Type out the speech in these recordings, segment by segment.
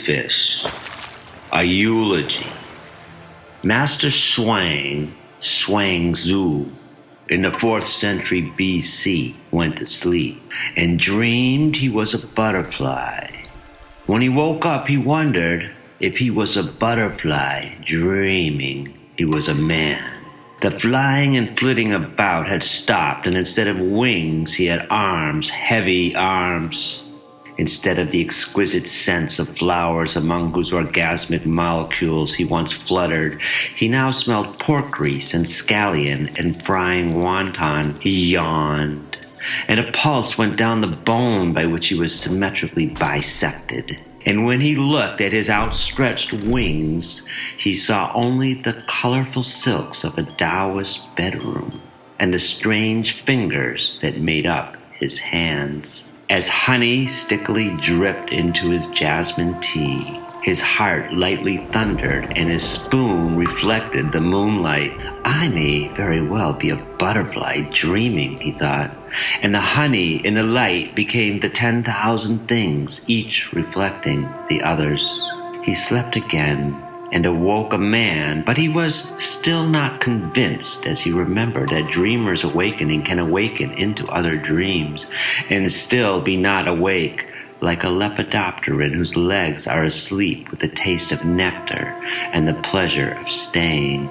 Fish, a eulogy. Master Shuang Zhu, in the 4th century BC, went to sleep and dreamed he was a butterfly. When he woke up, he wondered if he was a butterfly dreaming he was a man. The flying and flitting about had stopped, and instead of wings, he had arms, heavy arms. Instead of the exquisite scents of flowers among whose orgasmic molecules he once fluttered, he now smelled pork grease and scallion and frying wonton. He yawned, and a pulse went down the bone by which he was symmetrically bisected. And when he looked at his outstretched wings, he saw only the colorful silks of a Taoist bedroom and the strange fingers that made up his hands. As honey stickily dripped into his jasmine tea, his heart lightly thundered and his spoon reflected the moonlight. I may very well be a butterfly dreaming, he thought, and the honey in the light became the 10,000 things, each reflecting the others. He slept again and awoke a man, but he was still not convinced as he remembered that dreamers awakening can awaken into other dreams and still be not awake, like a lepidopteran whose legs are asleep with the taste of nectar and the pleasure of staying.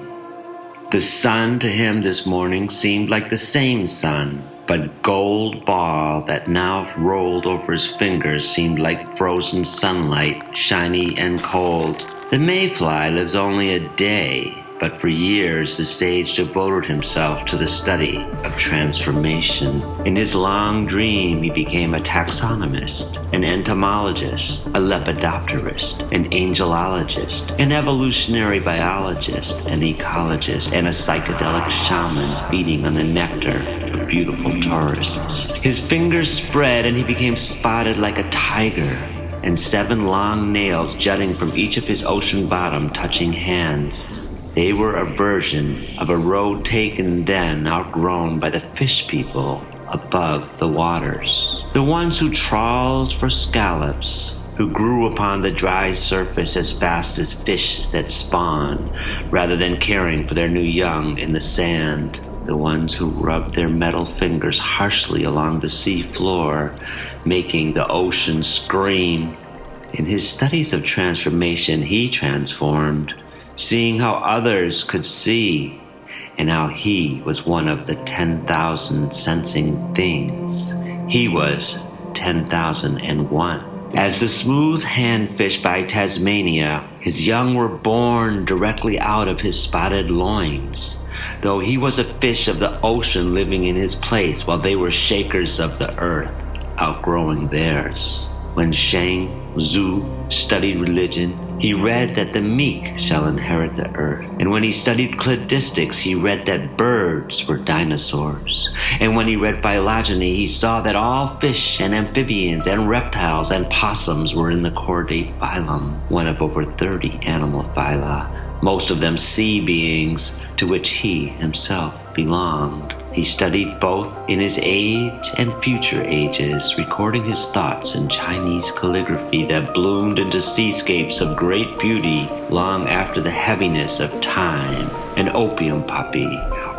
The sun to him this morning seemed like the same sun, but gold ball that now rolled over his fingers seemed like frozen sunlight, shiny and cold. The mayfly lives only a day, but for years the sage devoted himself to the study of transformation. In his long dream he became a taxonomist, an entomologist, a lepidopterist, an angelologist, an evolutionary biologist, an ecologist, and a psychedelic shaman feeding on the nectar of beautiful tourists. His fingers spread and he became spotted like a tiger, and 7 long nails jutting from each of his ocean bottom touching hands. They were a version of a road taken then outgrown by the fish people above the waters. The ones who trawled for scallops, who grew upon the dry surface as fast as fish that spawn, rather than caring for their new young in the sand. The ones who rubbed their metal fingers harshly along the sea floor, making the ocean scream. In his studies of transformation, he transformed, seeing how others could see, and how he was one of the 10,000 sensing things. He was 10,001. As the smooth handfish by Tasmania, his young were born directly out of his spotted loins, though he was a fish of the ocean living in his place while they were shakers of the earth, outgrowing theirs. When Shang Zhu studied religion, he read that the meek shall inherit the earth. And when he studied cladistics, he read that birds were dinosaurs. And when he read phylogeny, he saw that all fish and amphibians and reptiles and possums were in the chordate phylum, one of over 30 animal phyla, most of them sea beings to which he himself belonged. He studied both in his age and future ages, recording his thoughts in Chinese calligraphy that bloomed into seascapes of great beauty long after the heaviness of time, an opium poppy,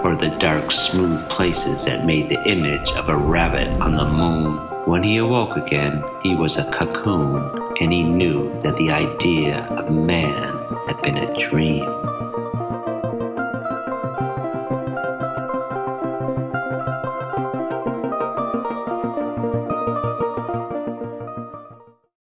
or the dark, smooth places that made the image of a rabbit on the moon. When he awoke again, he was a cocoon, and he knew that the idea of man had been a dream.